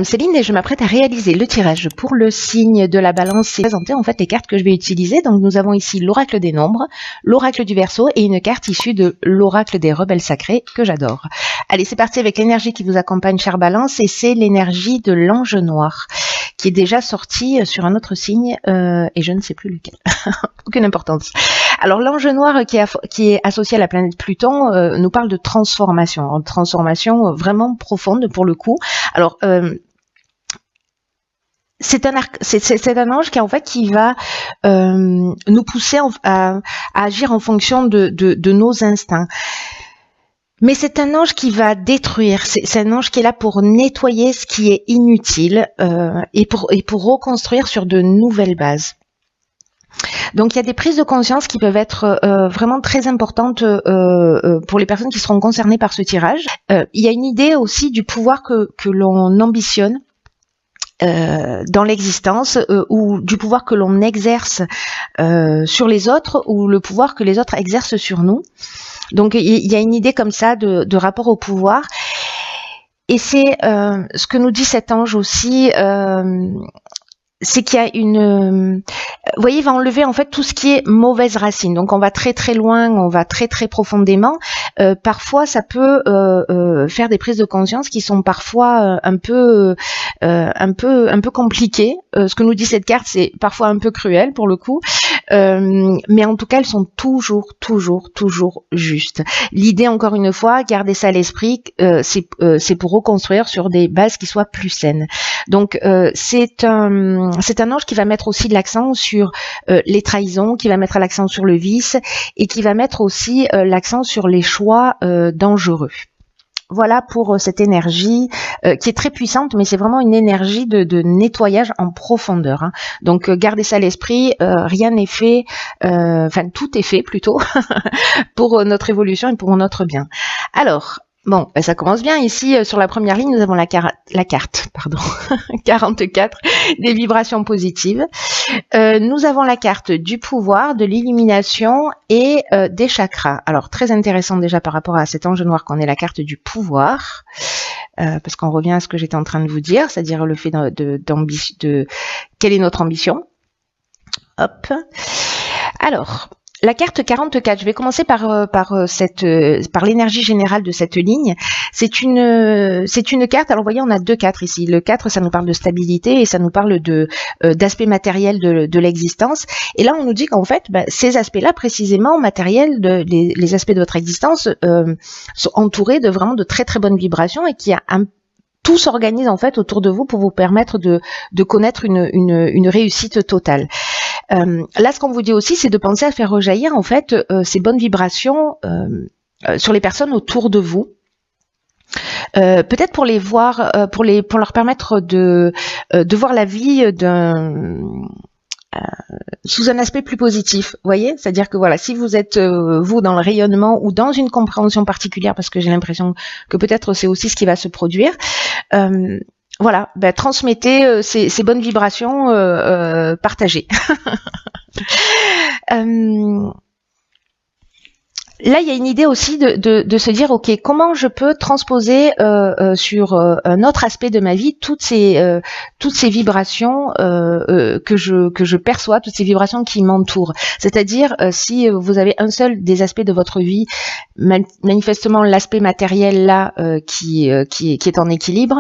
Céline et je m'apprête à réaliser le tirage pour le signe de la balance et présenter en fait les cartes que je vais utiliser. Donc nous avons ici l'oracle des nombres, l'oracle du Verseau et une carte issue de l'oracle des rebelles sacrés que j'adore. Allez, c'est parti avec l'énergie qui vous accompagne, chère balance, et c'est l'énergie de l'ange noir qui est déjà sorti sur un autre signe et je ne sais plus lequel. Aucune importance. Alors l'ange noir qui est associé à la planète Pluton nous parle de transformation, vraiment profonde pour le coup. Alors c'est un ange qui en fait qui va nous pousser à agir en fonction de nos instincts. Mais c'est un ange qui va détruire, c'est un ange qui est là pour nettoyer ce qui est inutile et pour reconstruire sur de nouvelles bases. Donc il y a des prises de conscience qui peuvent être vraiment très importantes pour les personnes qui seront concernées par ce tirage. Il y a une idée aussi du pouvoir que l'on ambitionne dans l'existence ou du pouvoir que l'on exerce sur les autres ou le pouvoir que les autres exercent sur nous. Donc il y a une idée comme ça de rapport au pouvoir et c'est ce que nous dit cet ange aussi, c'est qu'il y a une... vous voyez, il va enlever en fait tout ce qui est mauvaise racine. Donc on va très très loin, on va très très profondément. Parfois ça peut faire des prises de conscience qui sont parfois un peu compliquées. Ce que nous dit cette carte, c'est parfois un peu cruel pour le coup. Mais en tout cas, elles sont toujours justes. L'idée, encore une fois, garder ça à l'esprit, c'est pour reconstruire sur des bases qui soient plus saines. Donc c'est un ange qui va mettre aussi l'accent sur les trahisons, qui va mettre l'accent sur le vice et qui va mettre aussi l'accent sur les choix dangereux. Voilà pour cette énergie qui est très puissante, mais c'est vraiment une énergie de nettoyage en profondeur. Hein. Donc gardez ça à l'esprit, rien n'est fait, enfin tout est fait plutôt, pour notre évolution et pour notre bien. Alors, bon, ça commence bien. Ici, sur la première ligne, nous avons la carte 44, des vibrations positives. Nous avons la carte du pouvoir, de l'illumination et des chakras. Alors, très intéressant déjà par rapport à cet ange noir qu'on ait la carte du pouvoir, parce qu'on revient à ce que j'étais en train de vous dire, c'est-à-dire le fait de quelle est notre ambition. Hop. Alors... la carte 44, je vais commencer par l'énergie générale de cette ligne. C'est une carte, alors vous voyez, on a deux 4 ici. Le 4, ça nous parle de stabilité et ça nous parle d'aspects matériels de l'existence. Et là, on nous dit qu'en fait, ces aspects-là, précisément, matériels, les aspects de votre existence, sont entourés de vraiment de très très bonnes vibrations et qu'il y a tout s'organise en fait autour de vous pour vous permettre de connaître une réussite totale. Là, ce qu'on vous dit aussi, c'est de penser à faire rejaillir en fait ces bonnes vibrations sur les personnes autour de vous. Peut-être pour les voir, pour leur permettre de voir la vie sous un aspect plus positif, vous voyez, c'est-à-dire que voilà, si vous êtes vous dans le rayonnement ou dans une compréhension particulière, parce que j'ai l'impression que peut-être c'est aussi ce qui va se produire. Voilà, transmettez ces bonnes vibrations, partagées. Là, il y a une idée aussi de se dire, ok, comment je peux transposer sur un autre aspect de ma vie toutes ces vibrations que je perçois, toutes ces vibrations qui m'entourent. C'est-à-dire, si vous avez un seul des aspects de votre vie, manifestement l'aspect matériel là qui est en équilibre.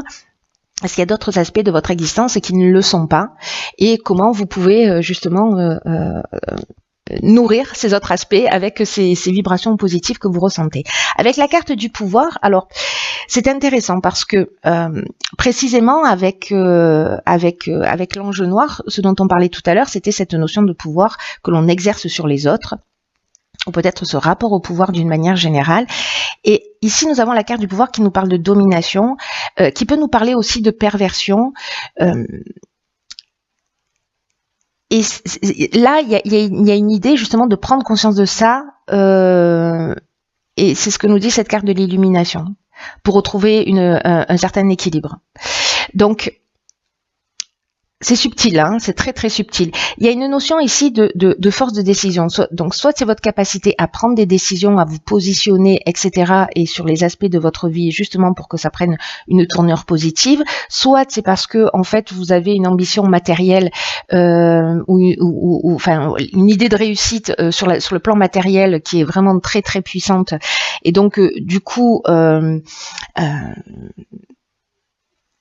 Est-ce qu'il y a d'autres aspects de votre existence qui ne le sont pas et comment vous pouvez justement nourrir ces autres aspects avec ces vibrations positives que vous ressentez. Avec la carte du pouvoir, alors c'est intéressant parce que précisément avec l'ange noir, ce dont on parlait tout à l'heure, c'était cette notion de pouvoir que l'on exerce sur les autres, ou peut-être ce rapport au pouvoir d'une manière générale. Et ici, nous avons la carte du pouvoir qui nous parle de domination, qui peut nous parler aussi de perversion. Et là, il y a une idée justement de prendre conscience de ça, et c'est ce que nous dit cette carte de l'illumination, pour retrouver un certain équilibre. Donc, c'est subtil, hein, c'est très très subtil. Il y a une notion ici de force de décision. Donc soit c'est votre capacité à prendre des décisions, à vous positionner, etc. et sur les aspects de votre vie justement pour que ça prenne une tournure positive. Soit c'est parce que en fait vous avez une ambition matérielle ou enfin une idée de réussite sur le plan matériel qui est vraiment très très puissante. Et donc du coup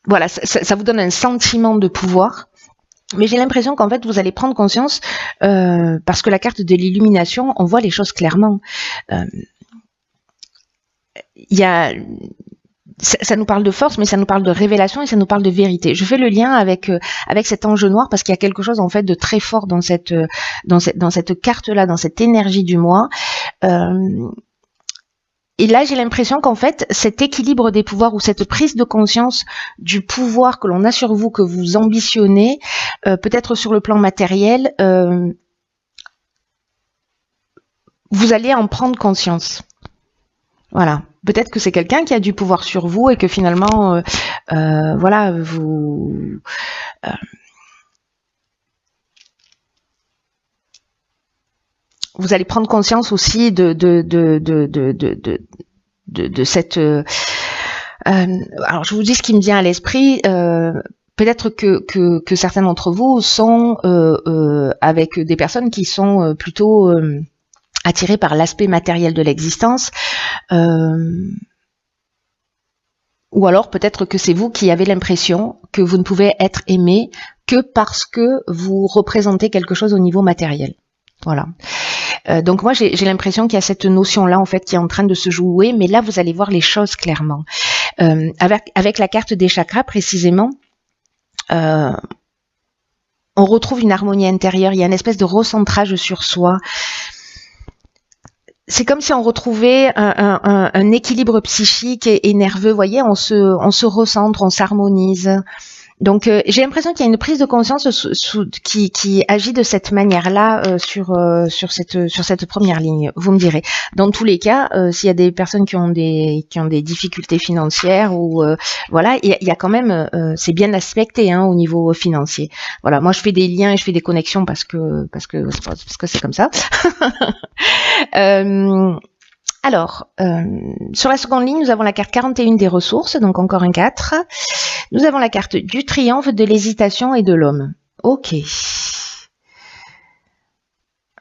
voilà, ça vous donne un sentiment de pouvoir. Mais j'ai l'impression qu'en fait, vous allez prendre conscience, parce que la carte de l'illumination, on voit les choses clairement. Ça nous parle de force, mais ça nous parle de révélation et ça nous parle de vérité. Je fais le lien avec cet ange noir parce qu'il y a quelque chose en fait de très fort dans cette carte-là, dans cette énergie du moi. Et là, j'ai l'impression qu'en fait, cet équilibre des pouvoirs ou cette prise de conscience du pouvoir que l'on a sur vous, que vous ambitionnez, peut-être sur le plan matériel, vous allez en prendre conscience. Voilà. Peut-être que c'est quelqu'un qui a du pouvoir sur vous et que finalement, voilà, vous allez prendre conscience aussi de cette. Alors, je vous dis ce qui me vient à l'esprit. Peut-être que certains d'entre vous sont avec des personnes qui sont plutôt attirées par l'aspect matériel de l'existence. Ou alors peut-être que c'est vous qui avez l'impression que vous ne pouvez être aimé que parce que vous représentez quelque chose au niveau matériel. Voilà. Donc moi j'ai l'impression qu'il y a cette notion-là en fait qui est en train de se jouer, mais là vous allez voir les choses clairement. Avec la carte des chakras précisément, on retrouve une harmonie intérieure, il y a une espèce de recentrage sur soi. C'est comme si on retrouvait un équilibre psychique et nerveux, vous voyez, on se recentre, on s'harmonise. Donc j'ai l'impression qu'il y a une prise de conscience qui agit de cette manière-là sur cette première ligne. Vous me direz. Dans tous les cas, s'il y a des personnes qui ont des difficultés financières ou voilà, il y a quand même c'est bien aspecté hein, au niveau financier. Voilà, moi je fais des liens et je fais des connexions parce que c'est comme ça. Alors, sur la seconde ligne, nous avons la carte 41 des ressources, donc encore un 4. Nous avons la carte du triomphe, de l'hésitation et de l'homme. Ok.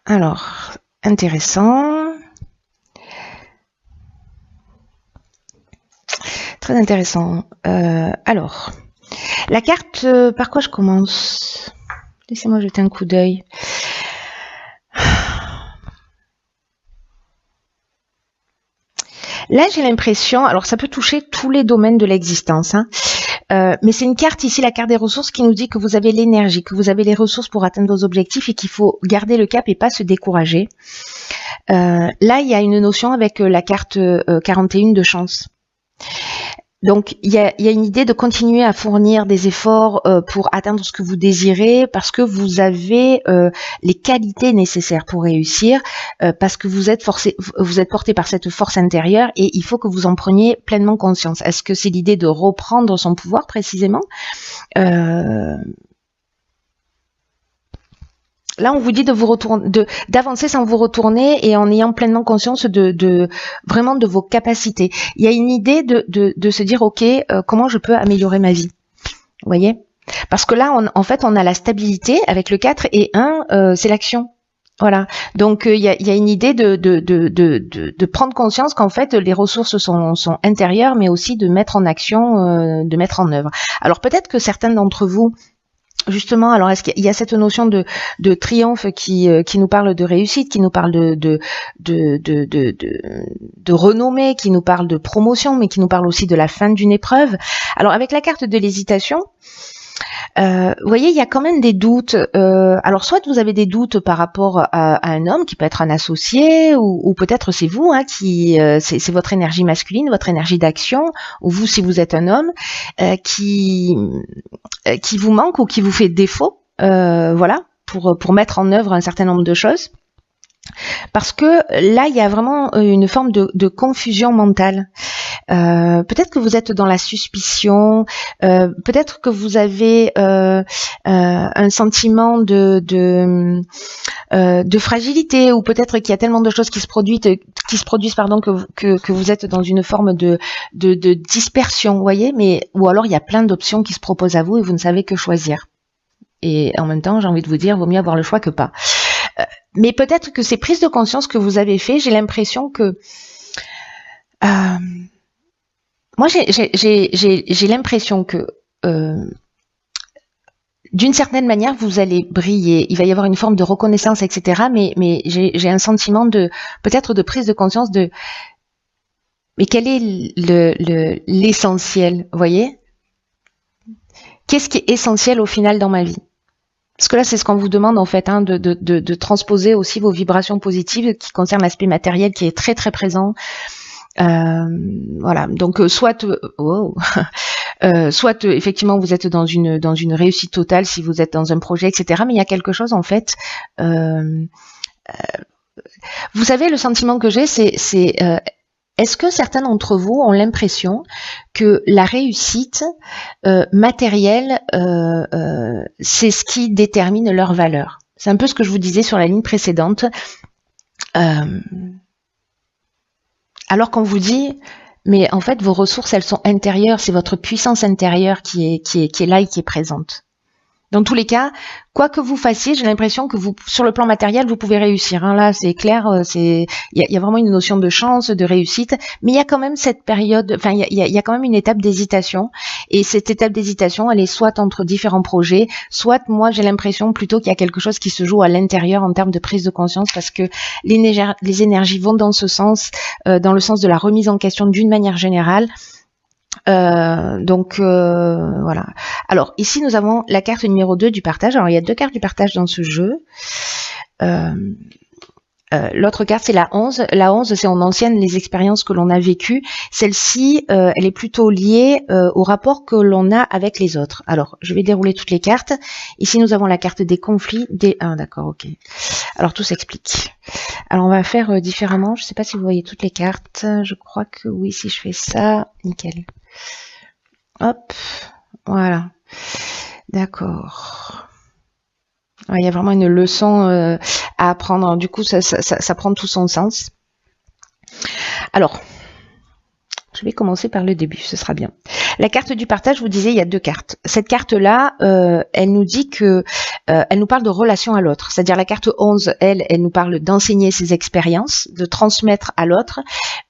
Alors, intéressant. Très intéressant. Alors, la carte, par quoi je commence? Laissez-moi jeter un coup d'œil. Là, j'ai l'impression, alors ça peut toucher tous les domaines de l'existence, hein, mais c'est une carte ici, la carte des ressources, qui nous dit que vous avez l'énergie, que vous avez les ressources pour atteindre vos objectifs et qu'il faut garder le cap et pas se décourager. Là, il y a une notion avec la carte 41 de chance. Donc, il y a une idée de continuer à fournir des efforts pour atteindre ce que vous désirez, parce que vous avez les qualités nécessaires pour réussir, parce que vous êtes porté par cette force intérieure et il faut que vous en preniez pleinement conscience. Est-ce que c'est l'idée de reprendre son pouvoir précisément ? Là, on vous dit de vous retourner, d'avancer sans vous retourner et en ayant pleinement conscience vraiment de vos capacités. Il y a une idée de se dire, ok, comment je peux améliorer ma vie. Vous voyez ? Parce que là, en fait, on a la stabilité avec le 4 et 1, c'est l'action. Voilà. Donc, il y a une idée de prendre conscience qu'en fait, les ressources sont intérieures, mais aussi de mettre en action, de mettre en œuvre. Alors, peut-être que certains d'entre vous, justement, alors est-ce qu'il y a cette notion de triomphe qui nous parle de réussite, qui nous parle de renommée, qui nous parle de promotion, mais qui nous parle aussi de la fin d'une épreuve. Alors avec la carte de l'hésitation, vous voyez, il y a quand même des doutes. Alors soit vous avez des doutes par rapport à un homme qui peut être un associé, ou peut-être c'est vous, hein, c'est votre énergie masculine, votre énergie d'action, ou vous si vous êtes un homme, qui vous manque ou qui vous fait défaut, voilà, pour mettre en œuvre un certain nombre de choses. Parce que là, il y a vraiment une forme de confusion mentale. Peut-être que vous êtes dans la suspicion, peut-être que vous avez un sentiment de fragilité, ou peut-être qu'il y a tellement de choses qui se produisent pardon, que vous êtes dans une forme de dispersion, vous voyez, mais ou alors il y a plein d'options qui se proposent à vous et vous ne savez que choisir. Et en même temps, j'ai envie de vous dire, vaut mieux avoir le choix que pas. Mais peut-être que ces prises de conscience que vous avez fait, j'ai l'impression que moi j'ai l'impression que d'une certaine manière, vous allez briller. Il va y avoir une forme de reconnaissance, etc. Mais j'ai un sentiment de peut-être de prise de conscience de mais quel est l'essentiel, vous voyez? Qu'est-ce qui est essentiel au final dans ma vie? Parce que là, c'est ce qu'on vous demande en fait, hein, de transposer aussi vos vibrations positives qui concernent l'aspect matériel qui est très très présent. Voilà. Donc soit effectivement vous êtes dans une réussite totale si vous êtes dans un projet, etc. Mais il y a quelque chose en fait. Vous savez, le sentiment que j'ai, c'est est-ce que certains d'entre vous ont l'impression que la réussite matérielle, c'est ce qui détermine leur valeur? C'est un peu ce que je vous disais sur la ligne précédente. Alors qu'on vous dit, mais en fait, vos ressources, elles sont intérieures, c'est votre puissance intérieure qui est là et qui est présente. Dans tous les cas, quoi que vous fassiez, j'ai l'impression que vous, sur le plan matériel, vous pouvez réussir. Hein. Là, c'est clair, il y a vraiment une notion de chance, de réussite, mais il y a quand même cette période, enfin, il y a quand même une étape d'hésitation. Et cette étape d'hésitation, elle est soit entre différents projets, soit moi, j'ai l'impression plutôt qu'il y a quelque chose qui se joue à l'intérieur en termes de prise de conscience, parce que les énergies vont dans ce sens, dans le sens de la remise en question d'une manière générale. Voilà. Alors ici nous avons la carte numéro 2 du partage. Alors il y a deux cartes du partage dans ce jeu. L'autre carte c'est la 11. La 11 c'est en ancienne les expériences que l'on a vécues. Celle-ci elle est plutôt liée au rapport que l'on a avec les autres. Alors je vais dérouler toutes les cartes. Ici nous avons la carte des conflits. D'accord, ok. Alors tout s'explique. Alors on va faire différemment. Je ne sais pas si vous voyez toutes les cartes. Je crois que oui, si je fais ça, nickel. Hop, voilà. D'accord. Il y a vraiment une leçon à apprendre. Du coup, ça prend tout son sens. Alors, je vais commencer par le début, ce sera bien. La carte du partage, je vous disais, il y a deux cartes. Cette carte-là, elle nous dit que, elle nous parle de relation à l'autre. C'est-à-dire la carte 11, elle nous parle d'enseigner ses expériences, de transmettre à l'autre,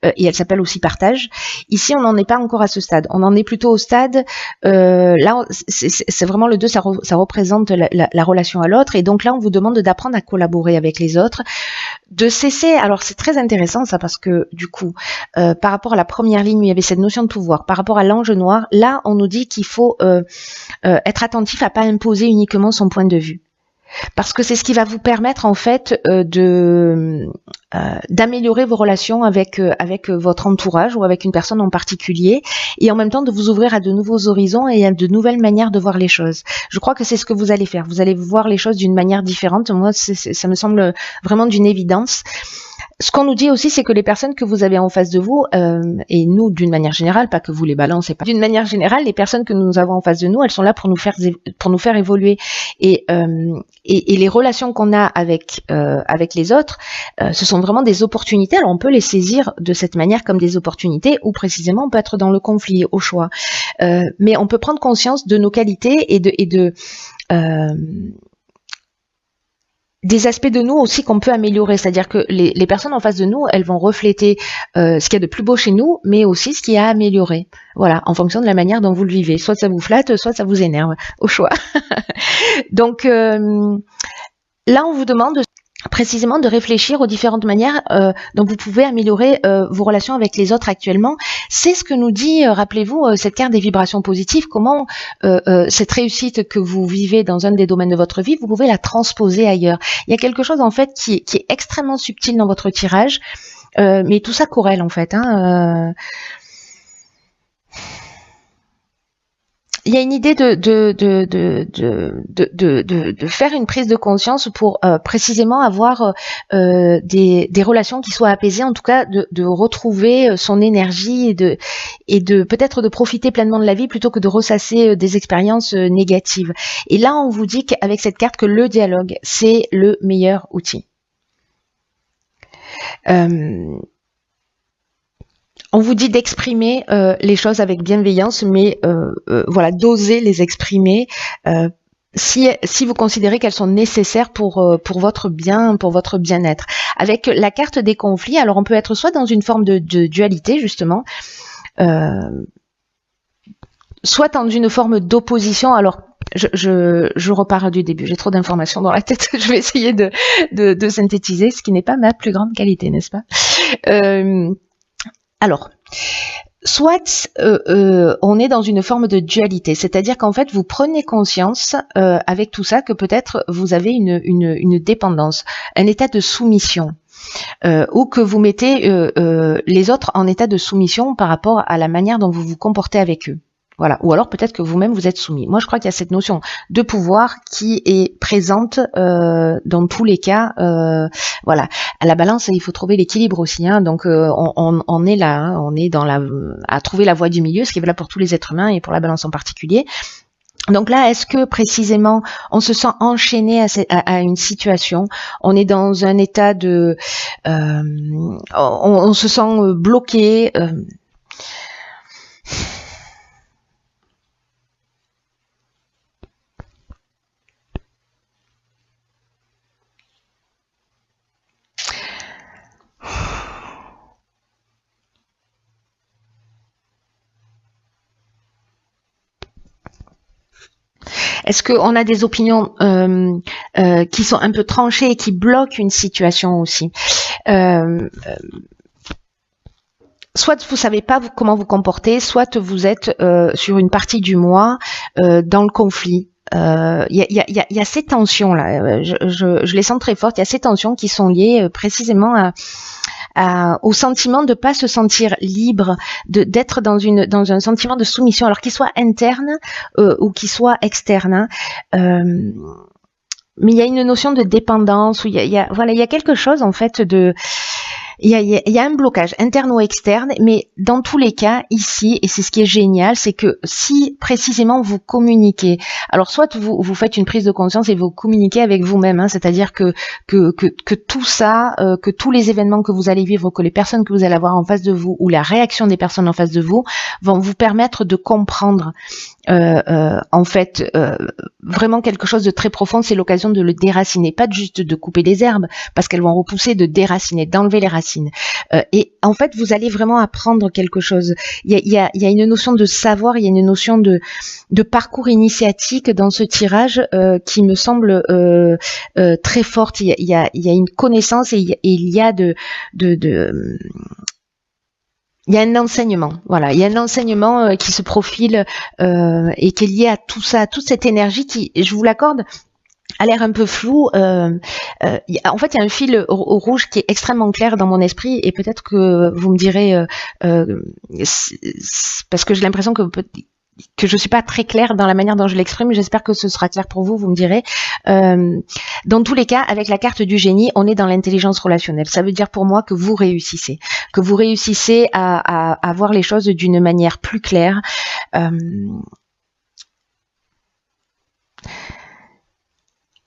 et elle s'appelle aussi partage. Ici, on n'en est pas encore à ce stade. On en est plutôt au stade, là, c'est vraiment le 2, ça représente la relation à l'autre, et donc là, on vous demande d'apprendre à collaborer avec les autres, de cesser, alors c'est très intéressant ça, parce que du coup, par rapport à la première ligne, où il y avait cette notion de pouvoir, par rapport à l'ange noir, là on nous dit qu'il faut être attentif à pas imposer uniquement son point de vue, parce que c'est ce qui va vous permettre en fait d'améliorer vos relations avec votre entourage ou avec une personne en particulier, et en même temps de vous ouvrir à de nouveaux horizons et à de nouvelles manières de voir les choses. Je crois que c'est ce que vous allez faire. Vous allez voir les choses d'une manière différente. Moi, ça me semble vraiment d'une évidence. Ce qu'on nous dit aussi, c'est que les personnes que vous avez en face de vous, et nous d'une manière générale, pas que vous les balancez pas, d'une manière générale, les personnes que nous avons en face de nous, elles sont là pour nous faire évoluer. Et les relations qu'on a avec les autres, ce sont vraiment des opportunités. Alors on peut les saisir de cette manière comme des opportunités, ou précisément on peut être dans le conflit, au choix. Mais on peut prendre conscience de nos qualités et des aspects de nous aussi qu'on peut améliorer, c'est-à-dire que les personnes en face de nous, elles vont refléter ce qu'il y a de plus beau chez nous, mais aussi ce qu'il y a à améliorer. Voilà, en fonction de la manière dont vous le vivez. Soit ça vous flatte, soit ça vous énerve, au choix. Donc là, on vous demande précisément de réfléchir aux différentes manières dont vous pouvez améliorer vos relations avec les autres actuellement. C'est ce que nous dit, rappelez-vous, cette carte des vibrations positives, comment cette réussite que vous vivez dans un des domaines de votre vie, vous pouvez la transposer ailleurs. Il y a quelque chose en fait qui est extrêmement subtil dans votre tirage, mais tout ça corrèle en fait. il y a une idée de faire une prise de conscience pour précisément avoir des relations qui soient apaisées, en tout cas de retrouver son énergie et de peut-être de profiter pleinement de la vie plutôt que de ressasser des expériences négatives. Et là, on vous dit qu'avec cette carte que le dialogue, c'est le meilleur outil. On vous dit d'exprimer les choses avec bienveillance, mais voilà, d'oser les exprimer si vous considérez qu'elles sont nécessaires pour votre bien, pour votre bien-être. Avec la carte des conflits, alors on peut être soit dans une forme de dualité, justement, soit dans une forme d'opposition. Alors, je repars du début, j'ai trop d'informations dans la tête, je vais essayer de synthétiser, ce qui n'est pas ma plus grande qualité, n'est-ce pas? Alors, soit on est dans une forme de dualité, c'est-à-dire qu'en fait vous prenez conscience avec tout ça que peut-être vous avez une dépendance, un état de soumission, ou que vous mettez les autres en état de soumission par rapport à la manière dont vous vous comportez avec eux. Voilà. Ou alors peut-être que vous-même vous êtes soumis. Moi je crois qu'il y a cette notion de pouvoir qui est présente dans tous les cas. Voilà. À la balance, il faut trouver l'équilibre aussi. Hein. Donc on est là, hein. On est à trouver la voie du milieu, ce qui est valable pour tous les êtres humains et pour la balance en particulier. Donc là, est-ce que précisément on se sent enchaîné à une situation, on est dans un état de, on se sent bloqué. Est-ce qu'on a des opinions qui sont un peu tranchées et qui bloquent une situation aussi? Soit vous savez pas comment vous comporter, soit vous êtes sur une partie du moi dans le conflit. Il y a ces tensions là, je les sens très fortes. Il y a ces tensions qui sont liées précisément au sentiment de pas se sentir libre, d'être dans un sentiment de soumission, alors qu'il soit interne ou qu'il soit externe. Mais il y a une notion de dépendance, où il y a quelque chose en fait il y a un blocage interne ou externe, mais dans tous les cas, ici, et c'est ce qui est génial, c'est que si précisément vous communiquez, alors soit vous faites une prise de conscience et vous communiquez avec vous-même, hein, c'est-à-dire que tout ça, que tous les événements que vous allez vivre, que les personnes que vous allez avoir en face de vous, ou la réaction des personnes en face de vous, vont vous permettre de comprendre en fait vraiment quelque chose de très profond. C'est l'occasion de le déraciner, pas juste de couper des herbes parce qu'elles vont repousser, de déraciner, d'enlever les racines. Et en fait vous allez vraiment apprendre quelque chose. Il y a une notion de savoir, il y a une notion de parcours initiatique dans ce tirage qui me semble très forte. Il y a une connaissance et il y a il y a un enseignement, voilà. Il y a un enseignement qui se profile et qui est lié à tout ça, à toute cette énergie qui, je vous l'accorde, a l'air un peu flou. En fait, il y a un fil rouge qui est extrêmement clair dans mon esprit, et peut-être que vous me direz, parce que j'ai l'impression que je suis pas très claire dans la manière dont je l'exprime. J'espère que ce sera clair pour vous, vous me direz. Dans tous les cas, avec la carte du génie, on est dans l'intelligence relationnelle. Ça veut dire pour moi que vous réussissez à voir les choses d'une manière plus claire.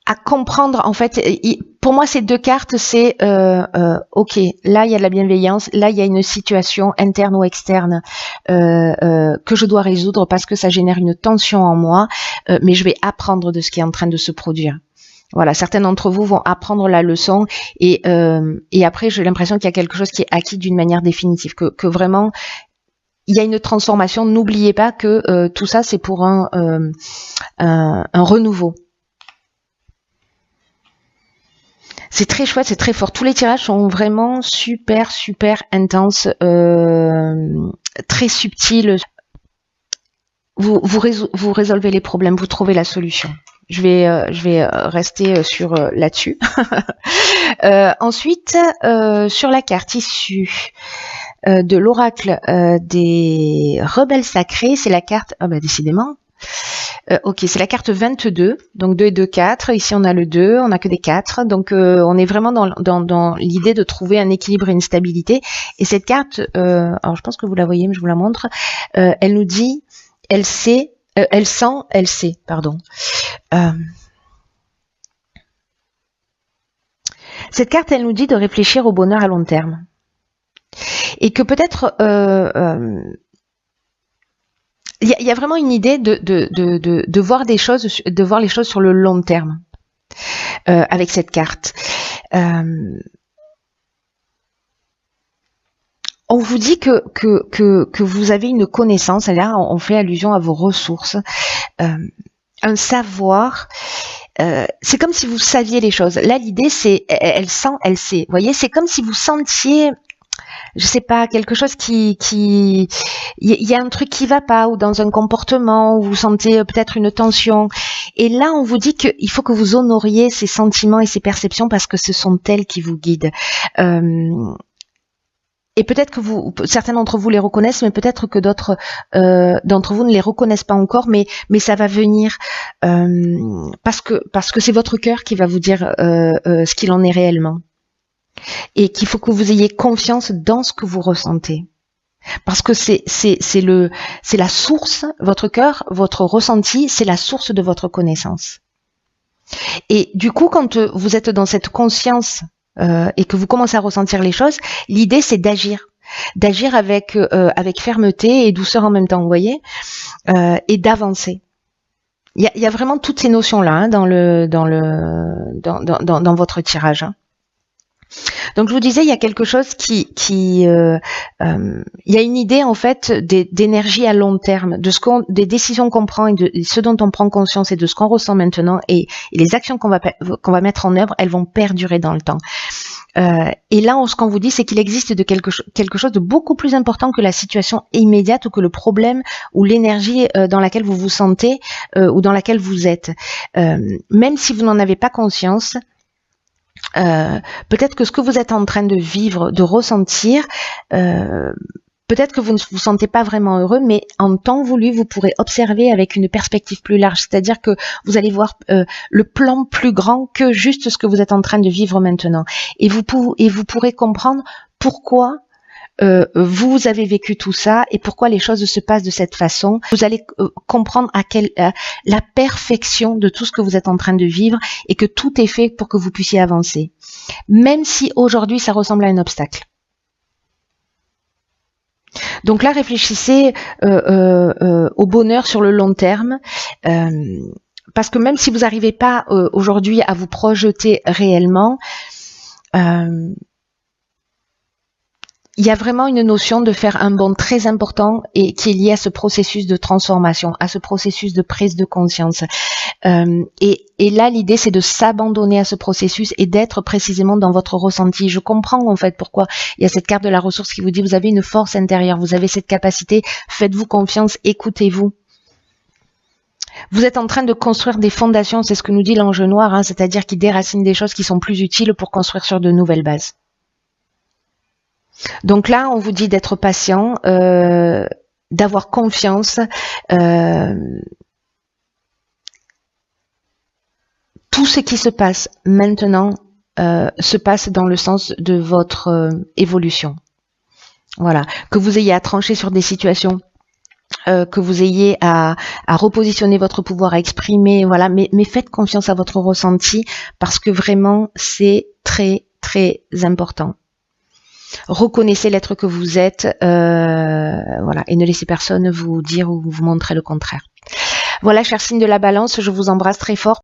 À comprendre, en fait, pour moi ces deux cartes, c'est ok, là il y a de la bienveillance, là il y a une situation interne ou externe que je dois résoudre parce que ça génère une tension en moi, mais je vais apprendre de ce qui est en train de se produire. Voilà, certains d'entre vous vont apprendre la leçon et après j'ai l'impression qu'il y a quelque chose qui est acquis d'une manière définitive, que vraiment il y a une transformation. N'oubliez pas que tout ça c'est pour un renouveau. C'est très chouette, c'est très fort. Tous les tirages sont vraiment super intenses, très subtils. Vous résolvez les problèmes, vous trouvez la solution. Je vais rester sur là-dessus. Ensuite, sur la carte issue de l'oracle des rebelles sacrés, c'est la carte. Ah bah décidément. Ok, c'est la carte 22, donc 2 et 2, 4. Ici, on a le 2, on n'a que des 4. Donc, on est vraiment dans l'idée de trouver un équilibre et une stabilité. Et cette carte, alors je pense que vous la voyez, mais je vous la montre, elle nous dit, elle sait, elle sent, elle sait, pardon. Cette carte, elle nous dit de réfléchir au bonheur à long terme. Et que peut-être... il y a vraiment une idée de voir des choses, de voir les choses sur le long terme avec cette carte. On vous dit que vous avez une connaissance, là on fait allusion à vos ressources, un savoir. C'est comme si vous saviez les choses. Là l'idée c'est elle sent, elle sait. Vous voyez, c'est comme si vous sentiez, je sais pas, quelque chose il y a un truc qui va pas, ou dans un comportement où vous sentez peut-être une tension, et là on vous dit qu'il faut que vous honoriez ces sentiments et ces perceptions parce que ce sont elles qui vous guident. Et peut-être que certains d'entre vous les reconnaissent, mais peut-être que d'autres d'entre vous ne les reconnaissent pas encore, mais ça va venir parce que c'est votre cœur qui va vous dire ce qu'il en est réellement. Et qu'il faut que vous ayez confiance dans ce que vous ressentez. Parce que c'est la source, votre cœur, votre ressenti, c'est la source de votre connaissance. Et du coup, quand vous êtes dans cette conscience et que vous commencez à ressentir les choses, l'idée c'est d'agir avec fermeté et douceur en même temps, vous voyez, et d'avancer. Il y a vraiment toutes ces notions là hein, dans votre tirage. Hein. Donc je vous disais, il y a quelque chose il y a une idée en fait d'énergie à long terme, des décisions qu'on prend et de ce dont on prend conscience et de ce qu'on ressent maintenant et les actions qu'on va mettre en œuvre, elles vont perdurer dans le temps. Et là, ce qu'on vous dit, c'est qu'il existe quelque chose de beaucoup plus important que la situation immédiate ou que le problème ou l'énergie dans laquelle vous vous sentez ou dans laquelle vous êtes. Même si vous n'en avez pas conscience, peut-être que ce que vous êtes en train de vivre, de ressentir, peut-être que vous ne vous sentez pas vraiment heureux, mais en temps voulu, vous pourrez observer avec une perspective plus large, c'est-à-dire que vous allez voir le plan plus grand que juste ce que vous êtes en train de vivre maintenant. Et vous pourrez comprendre pourquoi vous avez vécu tout ça et pourquoi les choses se passent de cette façon. Vous allez comprendre la perfection de tout ce que vous êtes en train de vivre et que tout est fait pour que vous puissiez avancer. Même si aujourd'hui ça ressemble à un obstacle. Donc là, réfléchissez au bonheur sur le long terme. Parce que même si vous n'arrivez pas aujourd'hui à vous projeter réellement, il y a vraiment une notion de faire un bond très important et qui est lié à ce processus de transformation, à ce processus de prise de conscience. Et là, l'idée, c'est de s'abandonner à ce processus et d'être précisément dans votre ressenti. Je comprends en fait pourquoi il y a cette carte de la ressource qui vous dit vous avez une force intérieure, vous avez cette capacité, faites-vous confiance, écoutez-vous. Vous êtes en train de construire des fondations, c'est ce que nous dit l'ange noir, hein, c'est-à-dire qu'il déracine des choses qui sont plus utiles pour construire sur de nouvelles bases. Donc là, on vous dit d'être patient, d'avoir confiance. Tout ce qui se passe maintenant se passe dans le sens de votre évolution. Voilà. Que vous ayez à trancher sur des situations, que vous ayez à repositionner votre pouvoir, à exprimer, voilà. Mais faites confiance à votre ressenti parce que vraiment, c'est très, très important. Reconnaissez l'être que vous êtes, voilà, et ne laissez personne vous dire ou vous montrer le contraire. Voilà, chers signes de la balance, je vous embrasse très fort.